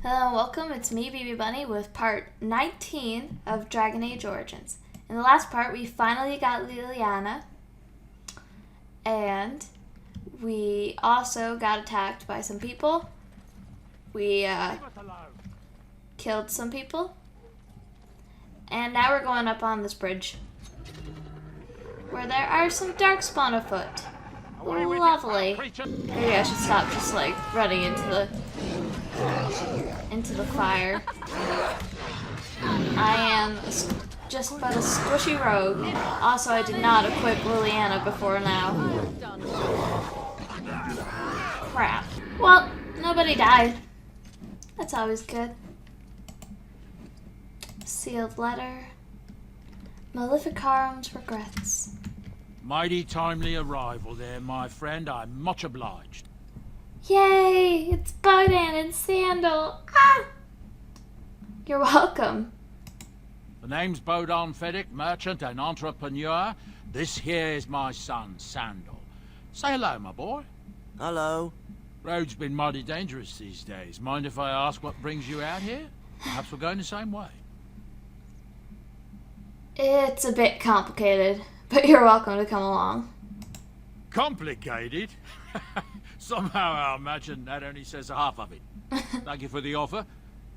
Hello and welcome, it's me, BB Bunny, with part 19 of Dragon Age Origins. In the last part, we finally got Liliana, and we also got attacked by some people. We killed some people, and now we're going up on this bridge, where there are some darkspawn afoot. Lovely. Maybe I should stop just like running into the fire. I am just but a squishy rogue. Also, I did not equip Liliana before now. Crap. Well, nobody died. That's always good. Sealed letter. Maleficarum's regrets. Mighty timely arrival there, my friend. I'm much obliged. Yay! It's Bodan and Sandal. Ah! You're welcome. The name's Bodan Fedek, merchant and entrepreneur. This here is my son, Sandal. Say hello, my boy. Hello. Road's been mighty dangerous these days. Mind if I ask what brings you out here? Perhaps we're going the same way. It's a bit complicated, but you're welcome to come along. Complicated? Somehow I imagine that only says half of it. Thank you for the offer,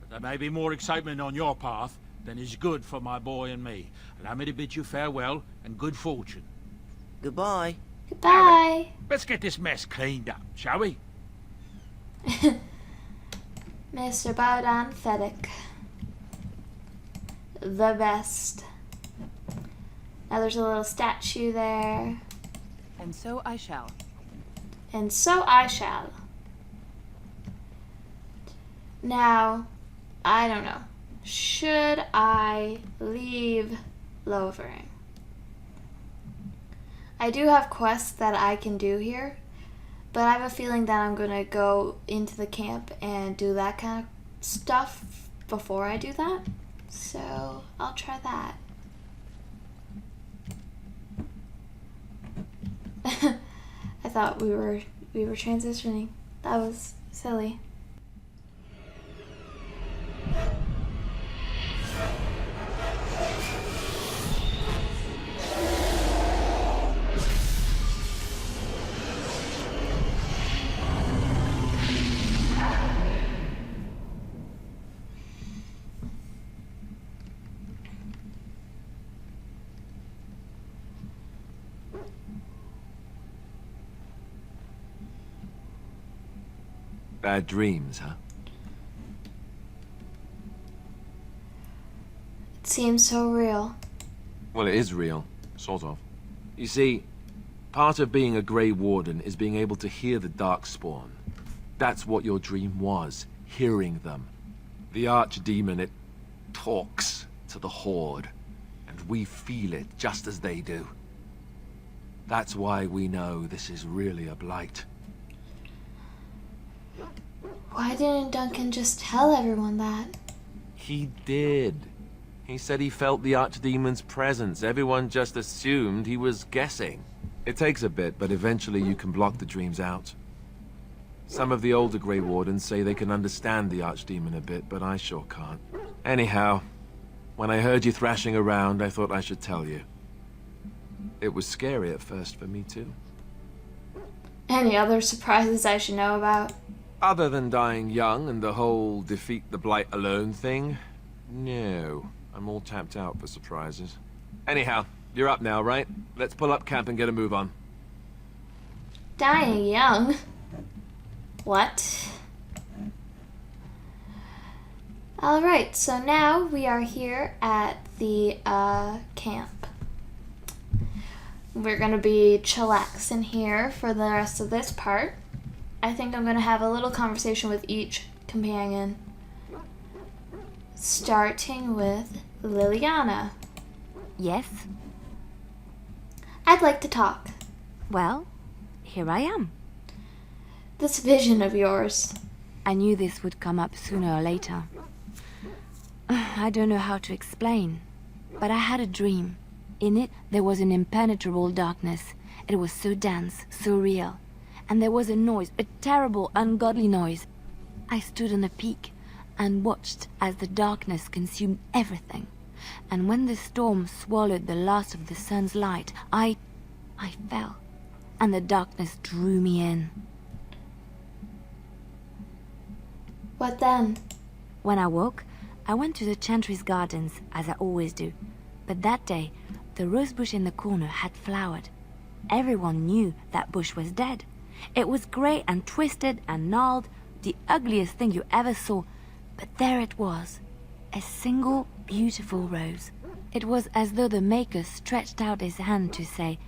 but there may be more excitement on your path than is good for my boy and me. Allow me to bid you farewell and good fortune. Goodbye. Goodbye. Let's get this mess cleaned up, shall we? Mr. Bodan Fedek. The best. Now there's a little statue there. And so I shall. And so I shall. Now, I don't know. Should I leave Lovering? I do have quests that I can do here, but I have a feeling that I'm going to go into the camp and do that kind of stuff before I do that. So, I'll try that. I thought we were transitioning. That was silly. Bad dreams, huh? It seems so real. Well, it is real, sort of. You see, part of being a Grey Warden is being able to hear the Darkspawn. That's what your dream was, hearing them. The Archdemon, it talks to the Horde, and we feel it just as they do. That's why we know this is really a blight. Why didn't Duncan just tell everyone that? He did. He said he felt the Archdemon's presence. Everyone just assumed he was guessing. It takes a bit, but eventually you can block the dreams out. Some of the older Grey Wardens say they can understand the Archdemon a bit, but I sure can't. Anyhow, when I heard you thrashing around, I thought I should tell you. It was scary at first for me too. Any other surprises I should know about? Other than dying young and the whole defeat the Blight alone thing, no. I'm all tapped out for surprises. Anyhow, you're up now, right? Let's pull up camp and get a move on. Dying young? What? Alright, so now we are here at the camp. We're gonna be chillaxing here for the rest of this part. I think I'm gonna have a little conversation with each companion. Starting with Liliana. Yes? I'd like to talk. Well, here I am. This vision of yours. I knew this would come up sooner or later. I don't know how to explain, but I had a dream. In it, there was an impenetrable darkness. It was so dense, so real. And there was a noise, a terrible, ungodly noise. I stood on a peak. and watched as the darkness consumed everything. And when the storm swallowed the last of the sun's light, I fell, and the darkness drew me in. What then? When I woke, I went to the Chantry's gardens, as I always do. But that day, the rose bush in the corner had flowered. Everyone knew that bush was dead. It was grey and twisted and gnarled, the ugliest thing you ever saw. But there it was, a single beautiful rose. It was as though the Maker stretched out his hand to say,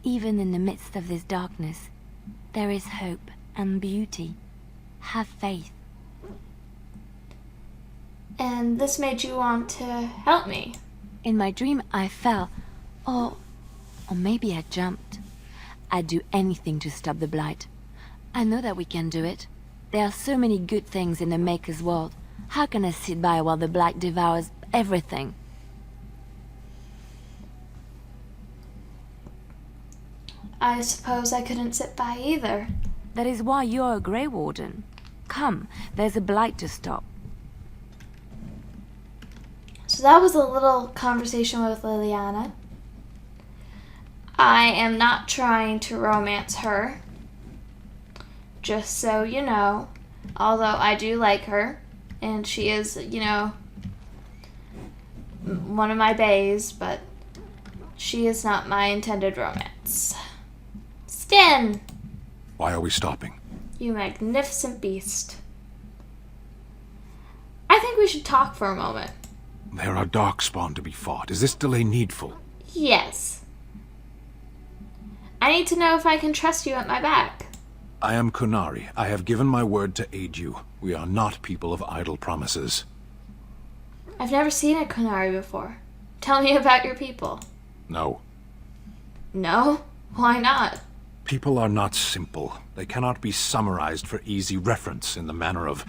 even in the midst of this darkness, there is hope and beauty. Have faith. And this made you want to help me? In my dream, I fell, or maybe I jumped. I'd do anything to stop the blight. I know that we can do it. There are so many good things in the Maker's world. How can I sit by while the blight devours everything? I suppose I couldn't sit by either. That is why you're a Grey Warden. Come, there's a blight to stop. So that was a little conversation with Liliana. I am not trying to romance her. Just so you know. Although I do like her. And she is, one of my baes. But she is not my intended romance. Stin! Why are we stopping? You magnificent beast. I think we should talk for a moment. There are darkspawn to be fought. Is this delay needful? Yes. I need to know if I can trust you at my back. I am Kunari. I have given my word to aid you. We are not people of idle promises. I've never seen a Kunari before. Tell me about your people. No. No? Why not? People are not simple. They cannot be summarized for easy reference in the manner of...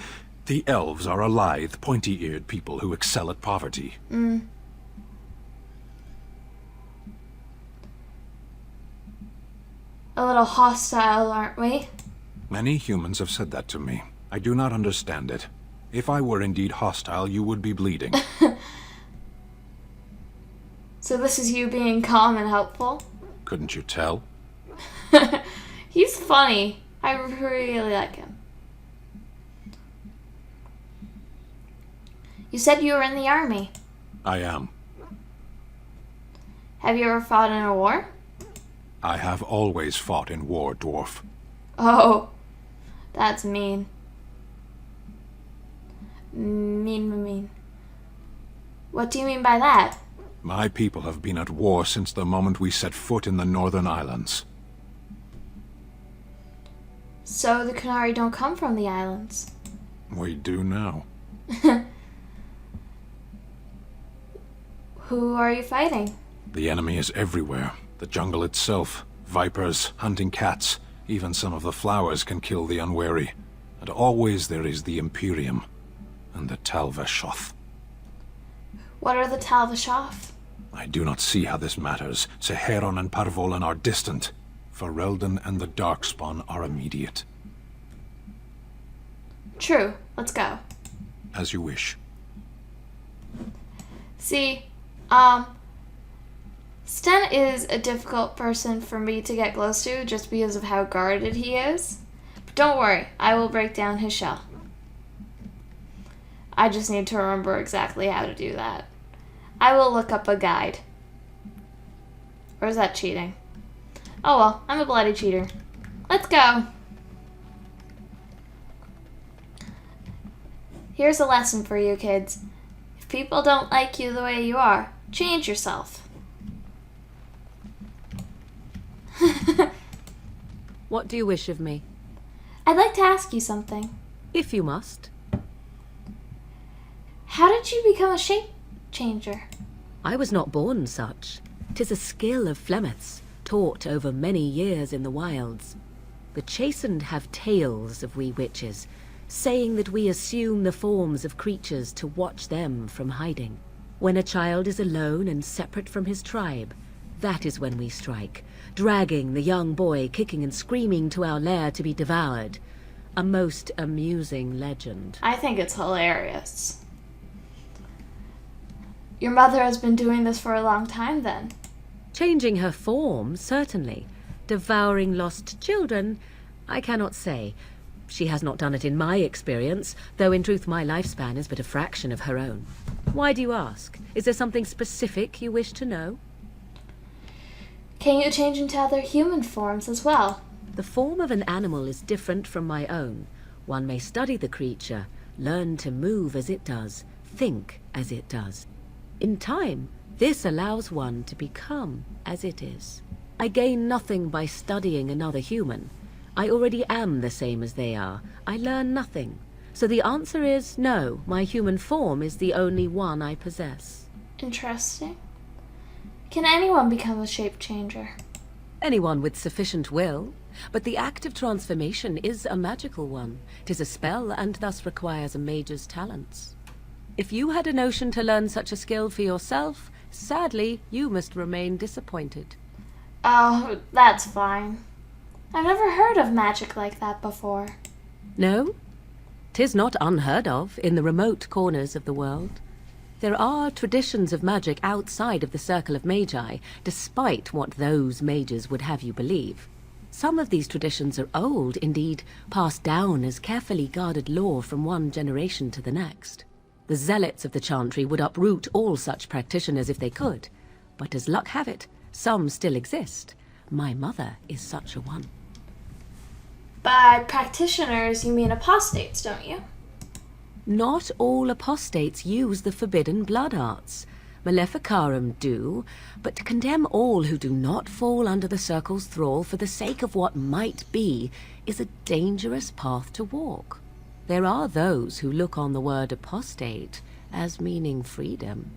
The elves are a lithe, pointy-eared people who excel at poverty. A little hostile, aren't we? Many humans have said that to me. I do not understand it. If I were indeed hostile, you would be bleeding. So this is you being calm and helpful? Couldn't you tell? He's funny. I really like him. You said you were in the army. I am. Have you ever fought in a war? I have always fought in war, dwarf. Oh, that's mean. Mean. What do you mean by that? My people have been at war since the moment we set foot in the Northern Islands. So the Kunari don't come from the islands? We do now. Who are you fighting? The enemy is everywhere. The jungle itself, vipers, hunting cats, even some of the flowers can kill the unwary. And always there is the Imperium and the Talvashoth. What are the Talvashoth? I do not see how this matters. Seheron and Parvolan are distant. Ferelden and the Darkspawn are immediate. True. Let's go. As you wish. See, Sten is a difficult person for me to get close to just because of how guarded he is. But don't worry, I will break down his shell. I just need to remember exactly how to do that. I will look up a guide. Or is that cheating? Oh well, I'm a bloody cheater. Let's go. Here's a lesson for you kids. If people don't like you the way you are, change yourself. What do you wish of me? I'd like to ask you something. If you must. How did you become a shape changer? I was not born such. 'Tis a skill of Flemeth's, taught over many years in the wilds. The chastened have tales of we witches, saying that we assume the forms of creatures to watch them from hiding. When a child is alone and separate from his tribe, that is when we strike, dragging the young boy kicking and screaming to our lair to be devoured. A most amusing legend. I think it's hilarious. Your mother has been doing this for a long time then. Changing her form, certainly. Devouring lost children, I cannot say. She has not done it in my experience, though in truth my lifespan is but a fraction of her own. Why do you ask? Is there something specific you wish to know? Can you change into other human forms as well? The form of an animal is different from my own. One may study the creature, learn to move as it does, think as it does. In time, this allows one to become as it is. I gain nothing by studying another human. I already am the same as they are. I learn nothing. So the answer is no, my human form is the only one I possess. Interesting. Can anyone become a shape changer? Anyone with sufficient will, but the act of transformation is a magical one. 'Tis a spell and thus requires a mage's talents. If you had a notion to learn such a skill for yourself, sadly, you must remain disappointed. Oh, that's fine. I've never heard of magic like that before. No? 'Tis not unheard of in the remote corners of the world. There are traditions of magic outside of the circle of magi, despite what those mages would have you believe. Some of these traditions are old, indeed, passed down as carefully guarded lore from one generation to the next. The zealots of the chantry would uproot all such practitioners if they could, but as luck have it, some still exist. My mother is such a one. By practitioners, you mean apostates, don't you? Not all apostates use the forbidden blood arts. Maleficarum do, but to condemn all who do not fall under the circle's thrall for the sake of what might be is a dangerous path to walk. There are those who look on the word apostate as meaning freedom.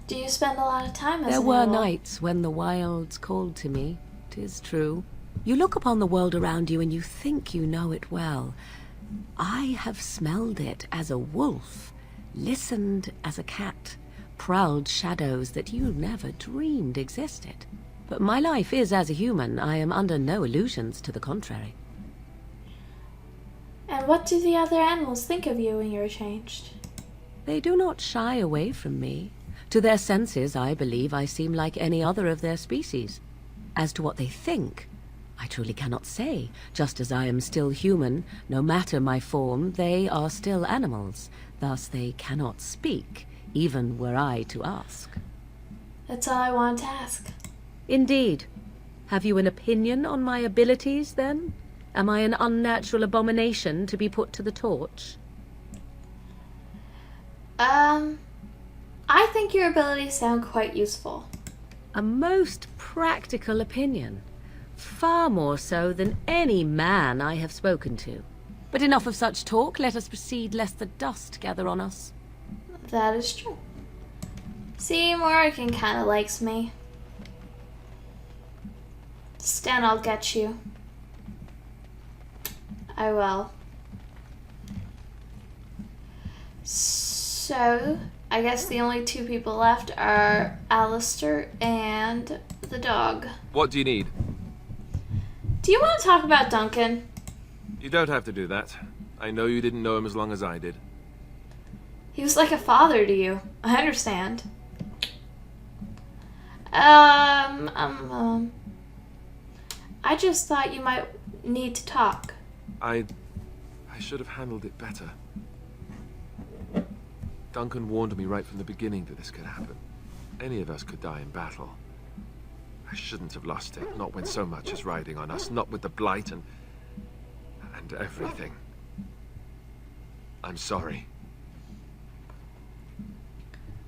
Do you spend a lot of time as There an were animal? nights when the wilds called to me, 'tis true. You look upon the world around you and you think you know it well. I have smelled it as a wolf, listened as a cat, prowled shadows that you never dreamed existed. But my life is as a human. I am under no illusions to the contrary. And what do the other animals think of you when you're changed? They do not shy away from me. To their senses, I believe I seem like any other of their species. As to what they think, I truly cannot say. Just as I am still human, no matter my form, they are still animals. Thus they cannot speak, even were I to ask. That's all I wanted to ask. Indeed. Have you an opinion on my abilities, then? Am I an unnatural abomination to be put to the torch? I think your abilities sound quite useful. A most practical opinion. Far more so than any man I have spoken to. But enough of such talk. Let us proceed, lest the dust gather on us. That is true. See, Morrigan kind of likes me. Stan, I'll get you. I will. So, I guess the only two people left are Alistair and the dog. What do you need? Do you want to talk about Duncan? You don't have to do that. I know you didn't know him as long as I did. He was like a father to you. I understand. I just thought you might need to talk. I should have handled it better. Duncan warned me right from the beginning that this could happen. Any of us could die in battle. I shouldn't have lost it, not when so much is riding on us, not with the blight and everything. I'm sorry.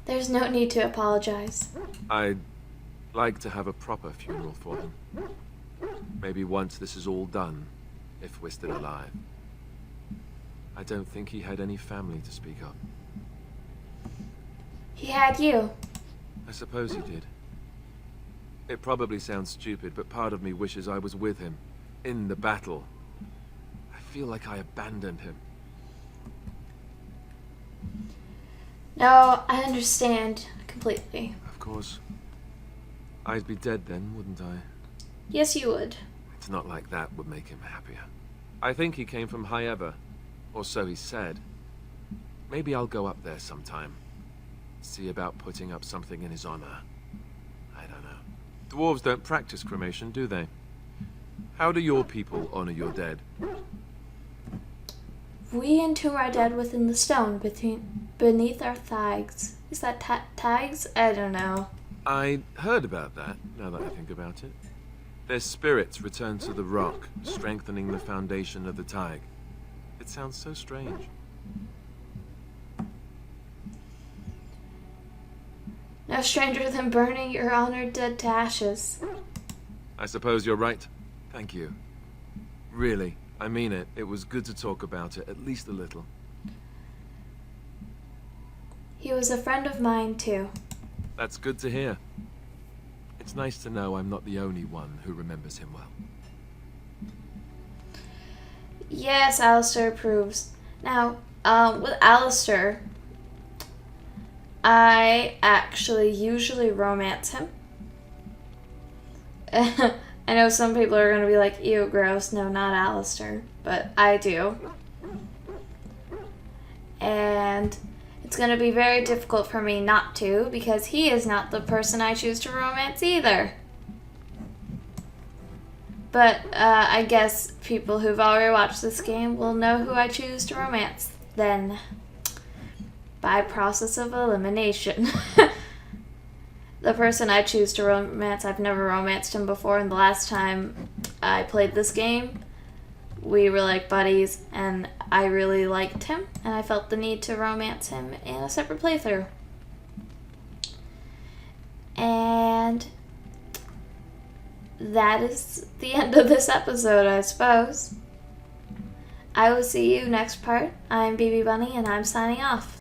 There's no need to apologize. I'd like to have a proper funeral for him. Maybe once this is all done, if we're still alive. I don't think he had any family to speak of. He had you. I suppose he did. It probably sounds stupid, but part of me wishes I was with him, in the battle. I feel like I abandoned him. No, I understand completely. Of course. I'd be dead then, wouldn't I? Yes, you would. It's not like that would make him happier. I think he came from High Ever, or so he said. Maybe I'll go up there sometime. See about putting up something in his honor. I don't know. Dwarves don't practice cremation, do they? How do your people honor your dead? We entomb our dead within the stone beneath our thags. Is that tags? I don't know. I heard about that, now that I think about it. Their spirits return to the rock, strengthening the foundation of the tag. It sounds so strange. No stranger than burning your honored dead to ashes. I suppose you're right. Thank you. Really, I mean it. It was good to talk about it, at least a little. He was a friend of mine, too. That's good to hear. It's nice to know I'm not the only one who remembers him well. Yes, Alistair approves. Now, with Alistair, I actually usually romance him. I know some people are going to be like, ew, gross. No, not Alistair. But I do. And it's going to be very difficult for me not to, because he is not the person I choose to romance either. But I guess people who've already watched this game will know who I choose to romance then, by process of elimination. The person I choose to romance, I've never romanced him before, and the last time I played this game, we were like buddies, and I really liked him, and I felt the need to romance him in a separate playthrough. And that is the end of this episode, I suppose. I will see you next part. I'm BB Bunny, and I'm signing off.